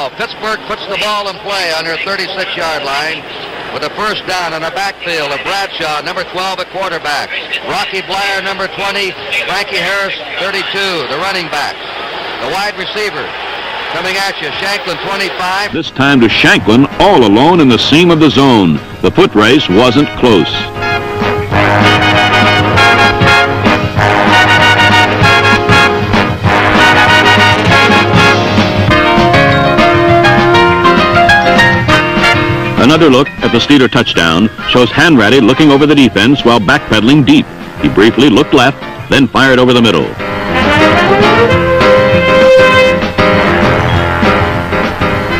ball. Pittsburgh puts the ball in play on their 36-yard line with a first down in the backfield of Bradshaw, number 12 at quarterback. Rocky Blair, number 20. Frankie Harris, 32, the running backs. The wide receiver coming at you, Shanklin, 25. This time to Shanklin, all alone in the seam of the zone. The foot race wasn't close. Another look at the Steeler touchdown shows Hanratty looking over the defense while backpedaling deep. He briefly looked left, then fired over the middle.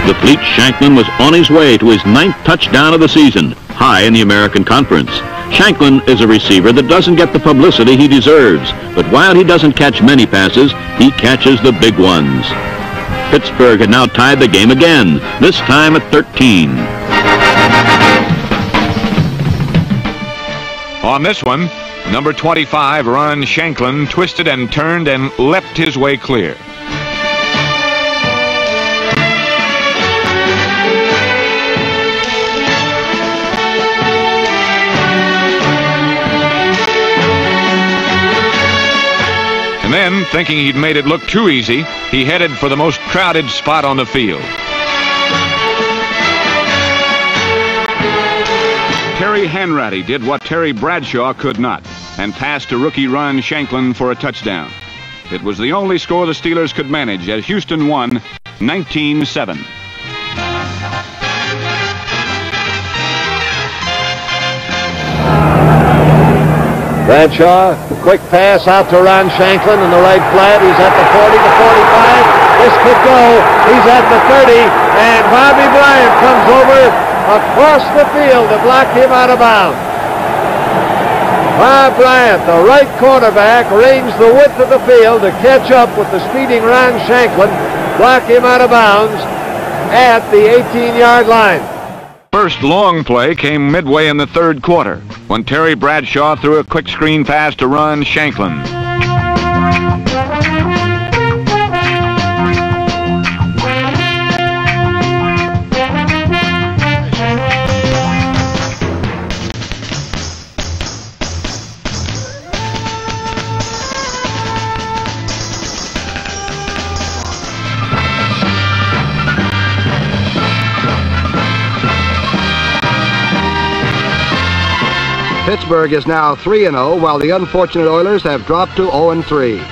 The fleet Shanklin was on his way to his 9th touchdown of the season, high in the American Conference. Shanklin is a receiver that doesn't get the publicity he deserves, but while he doesn't catch many passes, he catches the big ones. Pittsburgh had now tied the game again, this time at 13. On this one, number 25, Ron Shanklin, twisted and turned and leapt his way clear. And then, thinking he'd made it look too easy, he headed for the most crowded spot on the field. Terry Hanratty did what Terry Bradshaw could not and passed to rookie Ron Shanklin for a touchdown. It was the only score the Steelers could manage as Houston won 19-7. Bradshaw, quick pass out to Ron Shanklin in the right flat. He's at the 40, the 45. This could go. He's at the 30, and Bobby Bryant comes over across the field to block him out of bounds. Bob Bryant, the right cornerback, ranged the width of the field to catch up with the speeding Ron Shanklin, block him out of bounds at the 18-yard line. First long play came midway in the third quarter when Terry Bradshaw threw a quick screen pass to Ron Shanklin. Pittsburgh is now 3-0, while the unfortunate Oilers have dropped to 0-3.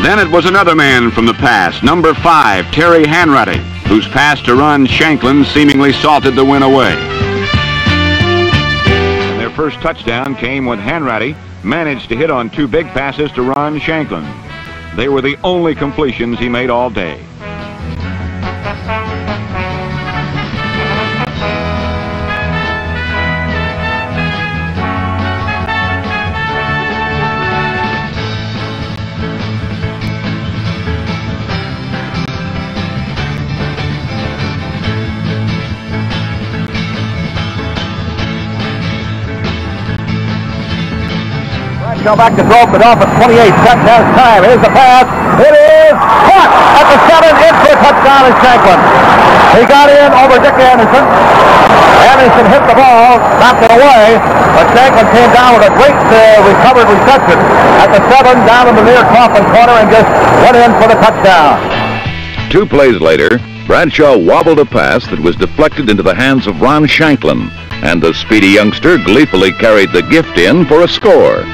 Then it was another man from the past, number 5, Terry Hanratty, whose pass to Ron Shanklin seemingly salted the win away. And their first touchdown came when Hanratty managed to hit on 2 big passes to Ron Shanklin. They were the only completions he made all day. Go back to throw it off at 28 seconds has time. Here's the pass. It is caught at the 7 in for a touchdown in Shanklin. He got in over Dick Anderson. Anderson hit the ball, knocked it away, but Shanklin came down with a great recovered reception at the 7 down in the near coffin corner and just went in for the touchdown. 2 plays later, Bradshaw wobbled a pass that was deflected into the hands of Ron Shanklin, and the speedy youngster gleefully carried the gift in for a score.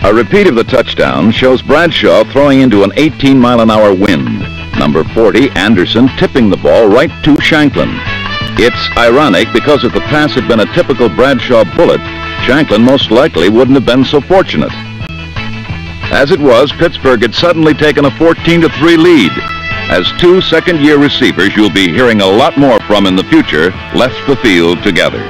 A repeat of the touchdown shows Bradshaw throwing into an 18-mile-an-hour wind. Number 40, Anderson, tipping the ball right to Shanklin. It's ironic because if the pass had been a typical Bradshaw bullet, Shanklin most likely wouldn't have been so fortunate. As it was, Pittsburgh had suddenly taken a 14-3 lead, as 2 second-year receivers you'll be hearing a lot more from in the future left the field together.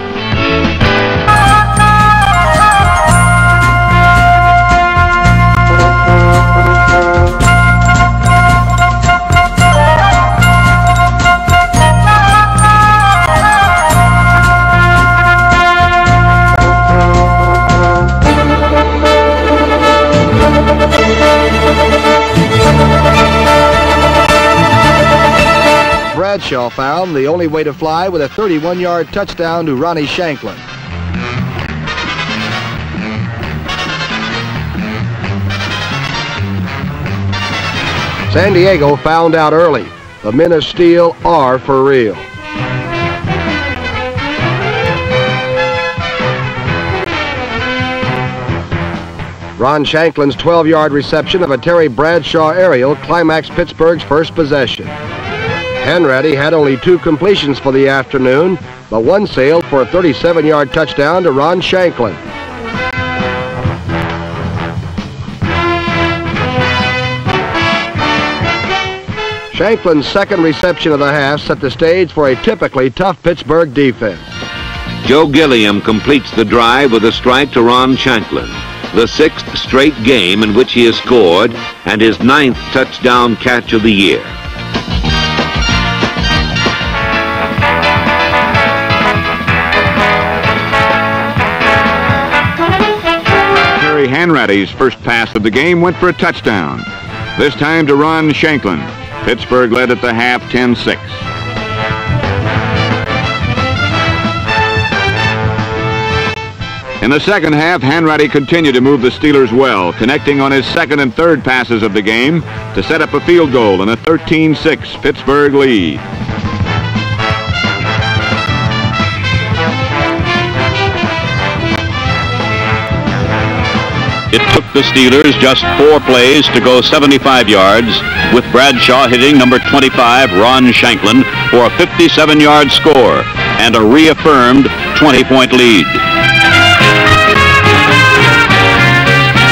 Bradshaw found the only way to fly with a 31-yard touchdown to Ronnie Shanklin. San Diego found out early. The men of steel are for real. Ron Shanklin's 12-yard reception of a Terry Bradshaw aerial climaxed Pittsburgh's first possession. Hanratty had only 2 completions for the afternoon, but one sailed for a 37-yard touchdown to Ron Shanklin. Shanklin's second reception of the half set the stage for a typically tough Pittsburgh defense. Joe Gilliam completes the drive with a strike to Ron Shanklin, the 6th straight game in which he has scored, and his 9th touchdown catch of the year. Terry Hanratty's first pass of the game went for a touchdown, this time to Ron Shanklin. Pittsburgh led at the half 10-6. In the second half, Hanratty continued to move the Steelers well, connecting on his second and third passes of the game to set up a field goal in a 13-6 Pittsburgh lead. It took the Steelers just 4 plays to go 75 yards, with Bradshaw hitting number 25, Ron Shanklin, for a 57-yard score and a reaffirmed 20-point lead.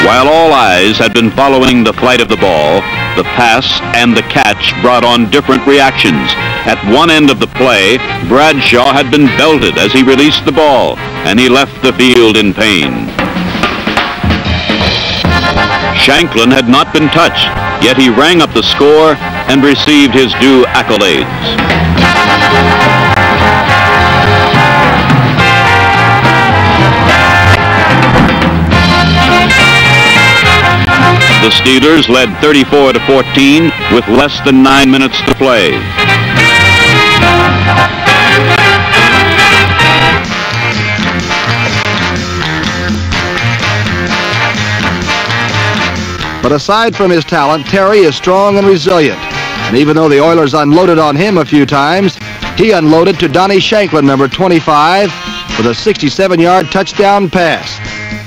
While all eyes had been following the flight of the ball, the pass and the catch brought on different reactions. At one end of the play, Bradshaw had been belted as he released the ball, and he left the field in pain. Shanklin had not been touched, yet he rang up the score and received his due accolades. The Steelers led 34-14 with less than 9 minutes to play. But aside from his talent, Terry is strong and resilient. And even though the Oilers unloaded on him a few times, he unloaded to Donnie Shanklin, number 25, with a 67-yard touchdown pass,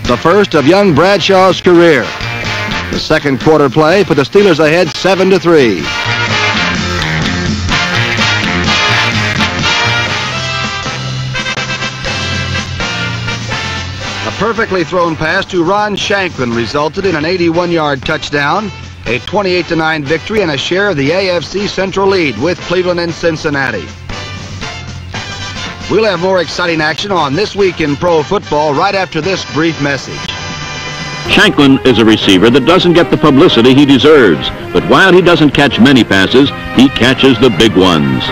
the first of young Bradshaw's career. The second quarter play put the Steelers ahead 7-3. A perfectly thrown pass to Ron Shanklin resulted in an 81-yard touchdown, a 28-9 victory, and a share of the AFC Central lead with Cleveland and Cincinnati. We'll have more exciting action on This Week in Pro Football right after this brief message. Shanklin is a receiver that doesn't get the publicity he deserves, but while he doesn't catch many passes, he catches the big ones.